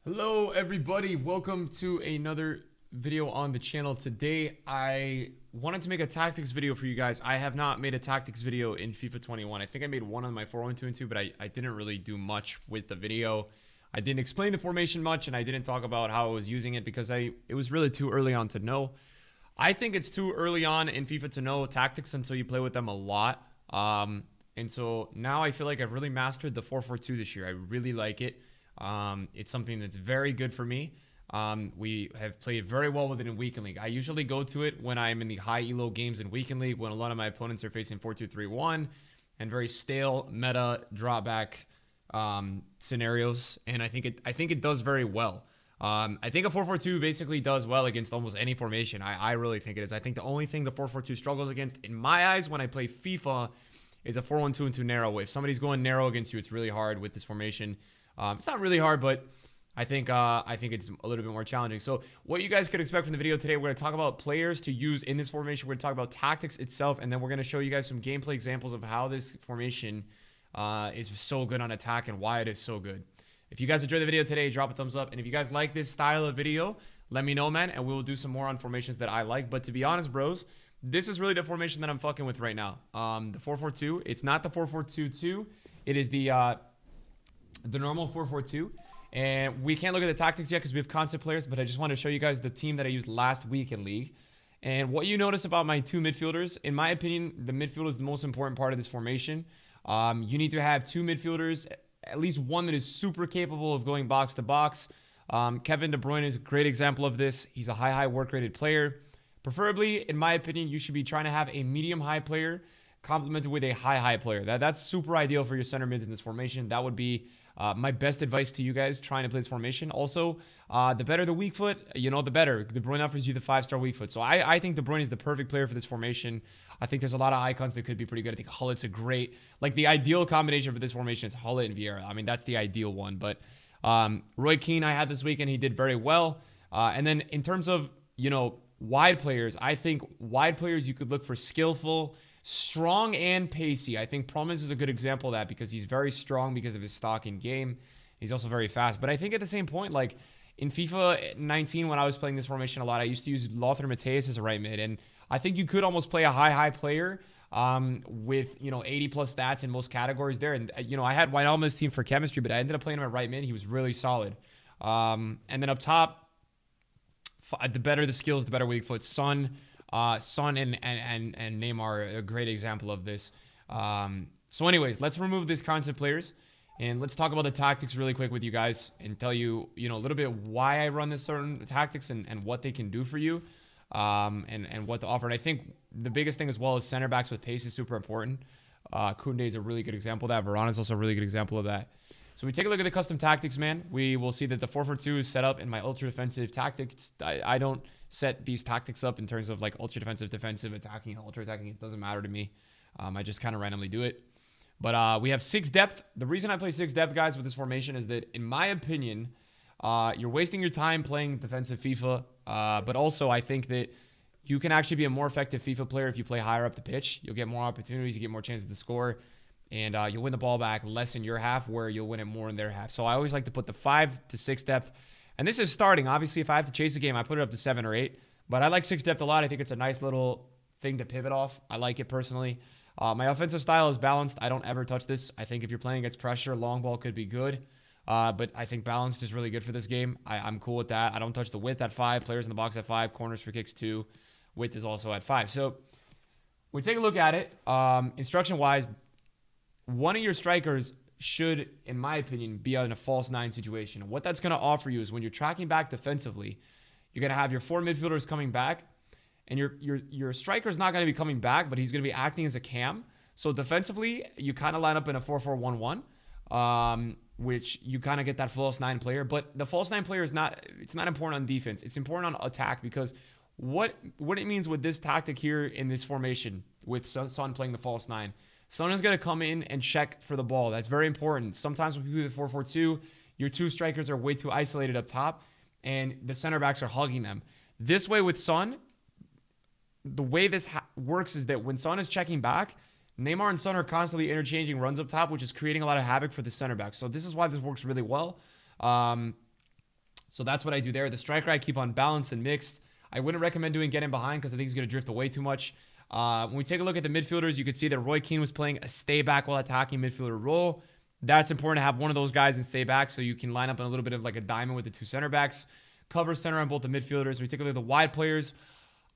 Hello everybody, welcome to another video on the channel. Today I wanted to make a tactics video for you guys. I have not made a tactics video in FIFA 21. I think I made one on my 4-1-2-2, but I didn't really do much with the video. I didn't explain the formation much, and I didn't talk about how I was using it because it was really too early on to know. I think it's too early on in FIFA to know tactics until you play with them a lot. And so now I feel like I've really mastered the 4-4-2 this year. I really like it. It's something that's very good for me. We have played very well with it in Weekend League. I usually go to it when I'm in the high elo games in Weekend League, when a lot of my opponents are facing 4-2-3-1 and very stale meta drawback scenarios. And I think it does very well. I think a 4-4-2 basically does well against almost any formation. I really think it is. I think the only thing the 4-4-2 struggles against, in my eyes, when I play FIFA, is a 4-1-2-2 narrow. If somebody's going narrow against you, it's really hard with this formation. It's not really hard, but I think it's a little bit more challenging. So what you guys could expect from the video today, we're going to talk about players to use in this formation. We're going to talk about tactics itself, and then we're going to show you guys some gameplay examples of how this formation is so good on attack and why it is so good. If you guys enjoyed the video today, drop a thumbs up. And if you guys like this style of video, let me know, man, and we will do some more on formations that I like. But to be honest, bros, this is really the formation that I'm fucking with right now. The 4-4-2. It's not the 4-4-2-2. It is the normal 4-4-2. And we can't look at the tactics yet because we have concept players, but I just want to show you guys the team that I used last week in League. And what you notice about my two midfielders, in my opinion, the midfield is the most important part of this formation. You need to have two midfielders, at least one that is super capable of going box to box. Kevin De Bruyne is a great example of this. He's a high work rated player. Preferably, in my opinion, you should be trying to have a medium-high player complemented with a high player. That's super ideal for your center mids in this formation. That would be my best advice to you guys trying to play this formation. Also, the better the weak foot, the better. De Bruyne offers you the 5-star weak foot. So I think De Bruyne is the perfect player for this formation. I think there's a lot of icons that could be pretty good. I think Hullit's a great, the ideal combination for this formation is Hullit and Vieira. I mean, that's the ideal one. But Roy Keane I had this week, and he did very well. And then in terms of, wide players, I think wide players you could look for skillful, strong, and pacey. I think Promise is a good example of that because he's very strong because of his stock in game. He's also very fast. But I think at the same point, like in FIFA 19, when I was playing this formation a lot, I used to use Lothar Matthäus as a right mid. And I think you could almost play a high player with, 80 plus stats in most categories there. And, I had Wijnaldum's team for chemistry, but I ended up playing him at right mid. He was really solid. And then up top, the better the skills, the better weak foot. Son and Neymar are a great example of this. So anyways, let's remove these concept players and let's talk about the tactics really quick with you guys and tell you, a little bit why I run this certain tactics and what they can do for you, and what to offer. And I think the biggest thing as well is center backs with pace is super important. Koundé is a really good example of that. Varane is also a really good example of that. So we take a look at the custom tactics, man. We will see that the 4-4-2 is set up in my ultra defensive tactics. I don't set these tactics up in terms of like ultra defensive, attacking, ultra attacking. It doesn't matter to me. I just kind of randomly do it. But we have 6 depth. The reason I play 6 depth, guys, with this formation is that, in my opinion, you're wasting your time playing defensive FIFA. But also, I think that you can actually be a more effective FIFA player if you play higher up the pitch. You'll get more opportunities. You get more chances to score. And you'll win the ball back less in your half where you'll win it more in their half. So I always like to put the 5 to 6 depth. And this is starting. Obviously, if I have to chase a game, I put it up to 7 or 8. But I like 6 depth a lot. I think it's a nice little thing to pivot off. I like it personally. My offensive style is balanced. I don't ever touch this. I think if you're playing against pressure, long ball could be good. But I think balanced is really good for this game. I'm cool with that. I don't touch the width at 5. Players in the box at 5. Corners for kicks 2. Width is also at 5. So we take a look at it. Instruction-wise, one of your strikers should, in my opinion, be in a false 9 situation. And what that's going to offer you is when you're tracking back defensively, you're going to have your 4 midfielders coming back, and your striker's not going to be coming back, but he's going to be acting as a cam. So defensively, you kind of line up in a 4-4-1-1, which you kind of get that false 9 player. But the false 9 player it's not important on defense. It's important on attack because what it means with this tactic here in this formation with Son playing the false 9. Son is going to come in and check for the ball. That's very important. Sometimes when you do the 4-4-2, your 2 strikers are way too isolated up top, and the center backs are hugging them. This way with Son, the way this works is that when Son is checking back, Neymar and Son are constantly interchanging runs up top, which is creating a lot of havoc for the center backs. So this is why this works really well. So that's what I do there. The striker I keep on balanced and mixed. I wouldn't recommend doing get in behind because I think he's going to drift away too much. When we take a look at the midfielders, you could see that Roy Keane was playing a stay back while attacking midfielder role. That's important to have one of those guys and stay back so you can line up in a little bit of like a diamond with the two center backs. Cover center on both the midfielders. When we take a look at the wide players,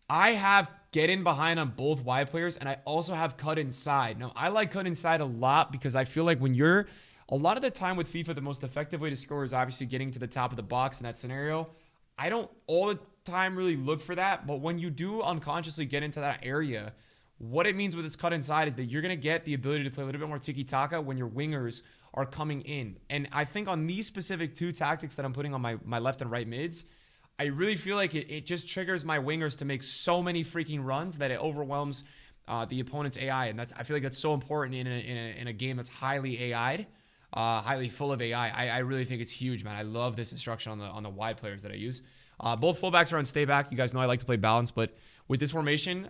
I have get in behind on both wide players, and I also have cut inside. Now, I like cut inside a lot because I feel like when you're a lot of the time with FIFA, the most effective way to score is obviously getting to the top of the box in that scenario. I don't all the time really look for that, but when you do unconsciously get into that area, what it means with this cut inside is that you're going to get the ability to play a little bit more tiki-taka when your wingers are coming in. And I think on these specific two tactics that I'm putting on my left and right mids, I really feel like it just triggers my wingers to make so many freaking runs that it overwhelms the opponent's AI. And I feel like that's so important in a game that's highly AI'd, highly full of AI. I really think it's huge, man. I love this instruction on the wide players that I use. Both fullbacks are on stay back. You guys know I like to play balance, but with this formation,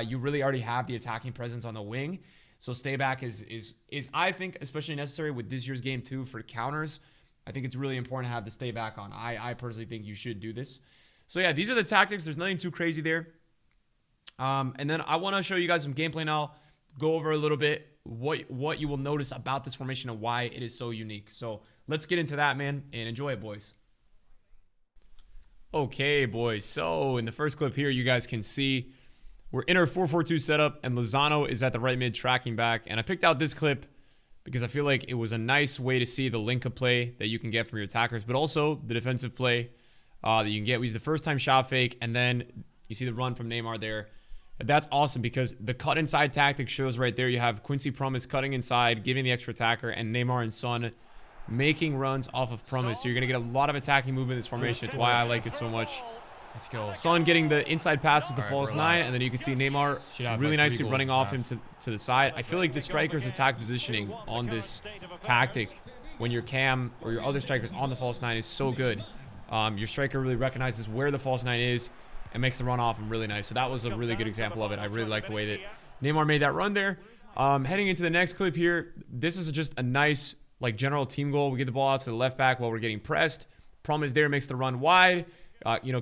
you really already have the attacking presence on the wing. So stay back is I think especially necessary with this year's game too for counters. I think it's really important to have the stay back on. I personally think you should do this. So yeah, these are the tactics. There's nothing too crazy there. And then I want to show you guys some gameplay now. Go over a little bit what you will notice about this formation and why it is so unique. So let's get into that, man, and enjoy it, boys. Okay, boys. So in the first clip here, you guys can see we're in our 4-4-2 setup, and Lozano is at the right mid tracking back. And I picked out this clip because I feel like it was a nice way to see the link of play that you can get from your attackers, but also the defensive play that you can get. We use the first time shot fake, and then you see the run from Neymar there. That's awesome because the cut inside tactic shows right there. You have Quincy Promise cutting inside, giving the extra attacker, and Neymar and Son making runs off of Promise. So you're going to get a lot of attacking movement in this formation. That's why I like it so much. Let's go. Son getting the inside passes to false nine, and then you can see Neymar really nicely running off him to the side. I feel like the striker's attack positioning on this tactic when your cam or your other strikers on the false nine is so good. Your striker really recognizes where the false nine is and makes the run off him really nice. So that was a really good example of it. I really like the way that Neymar made that run there. Heading into the next clip here, this is just a nice like general team goal. We get the ball out to the left back while we're getting pressed. Promise there makes the run wide.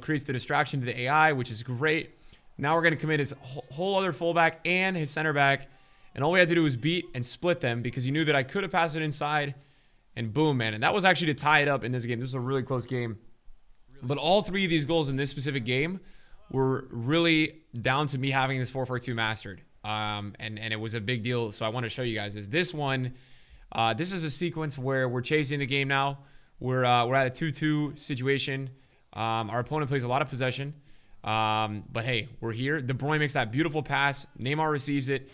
Creates the distraction to the AI, which is great. Now we're going to commit his whole other fullback and his center back. And all we had to do was beat and split them because he knew that I could have passed it inside. And boom, man. And that was actually to tie it up in this game. This was a really close game. But all three of these goals in this specific game were really down to me having this 4-4-2 mastered. And it was a big deal. So I want to show you guys this one. This is a sequence where we're chasing the game now. We're at a 2-2 situation. Our opponent plays a lot of possession. But hey, we're here. De Bruyne makes that beautiful pass. Neymar receives it.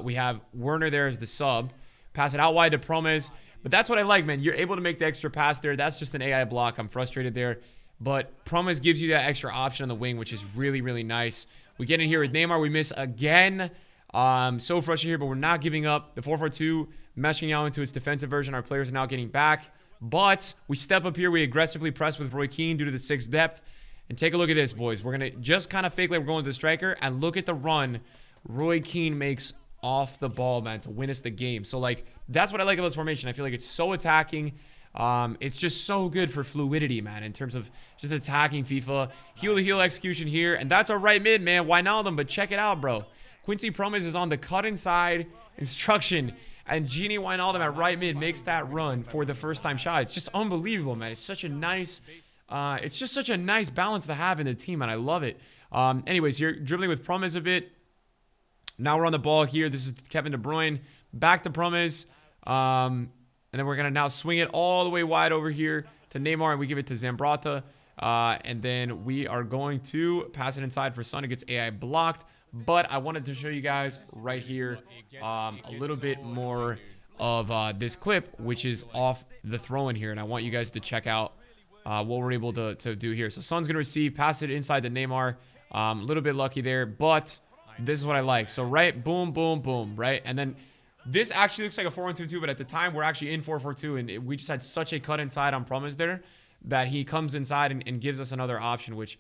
We have Werner there as the sub. Pass it out wide to Promes. But that's what I like, man. You're able to make the extra pass there. That's just an AI block. I'm frustrated there. But Promes gives you that extra option on the wing, which is really, really nice. We get in here with Neymar. We miss again. So frustrated here, but we're not giving up. The 4-4-2 meshing out into its defensive version. Our players are now getting back. But we step up here. We aggressively press with Roy Keane due to the 6th depth. And take a look at this, boys. We're going to just kind of fake like we're going to the striker. And look at the run Roy Keane makes off the ball, man, to win us the game. So, like, that's what I like about this formation. I feel like it's so attacking. It's just so good for fluidity, man, in terms of just attacking FIFA. Heel-to-heel execution here. And that's our right mid, man. Why not them? But check it out, bro. Quincy Promes is on the cut inside instruction. And Genie Wijnaldum at right mid makes that run for the first time shot. It's just unbelievable, man. It's such a nice, it's just such a nice balance to have in the team, and I love it. Anyways, you're dribbling with Promes a bit. Now we're on the ball here. This is Kevin De Bruyne. Back to Promes. And then we're going to now swing it all the way wide over here to Neymar, and we give it to Zambrata. And then we are going to pass it inside for Son. It gets AI blocked. But I wanted to show you guys right here a little bit more of this clip, which is off the throw-in here. And I want you guys to check out what we're able to do here. So Son's going to receive, pass it inside to Neymar. A little bit lucky there, but this is what I like. So right, boom, boom, boom, right? And then this actually looks like a 4-1-2-2, but at the time we're actually in 4-4-2, and we just had such a cut inside on Promes there that he comes inside and gives us another option, which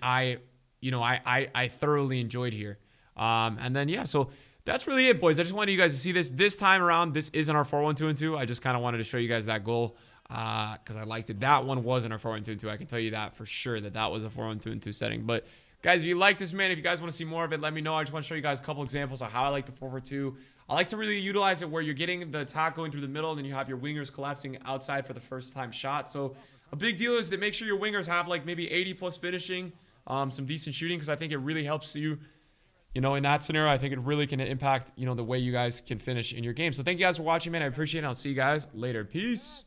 I thoroughly enjoyed here. And then, yeah, so that's really it, boys. I just wanted you guys to see this. This time around, this isn't our 4-1-2-2. I just kind of wanted to show you guys that goal. because I liked it. That one wasn't a 4-1-2-2. I can tell you that for sure that was a 4-1-2-2 setting. But guys, if you like this, man, if you guys want to see more of it, let me know. I just want to show you guys a couple examples of how I like the 4-4-2. I like to really utilize it where you're getting the attack going through the middle, and then you have your wingers collapsing outside for the first time shot. So a big deal is to make sure your wingers have like maybe 80 plus finishing, some decent shooting, because I think it really helps you. You know, in that scenario, I think it really can impact, you know, the way you guys can finish in your game. So thank you guys for watching, man. I appreciate it. I'll see you guys later. Peace.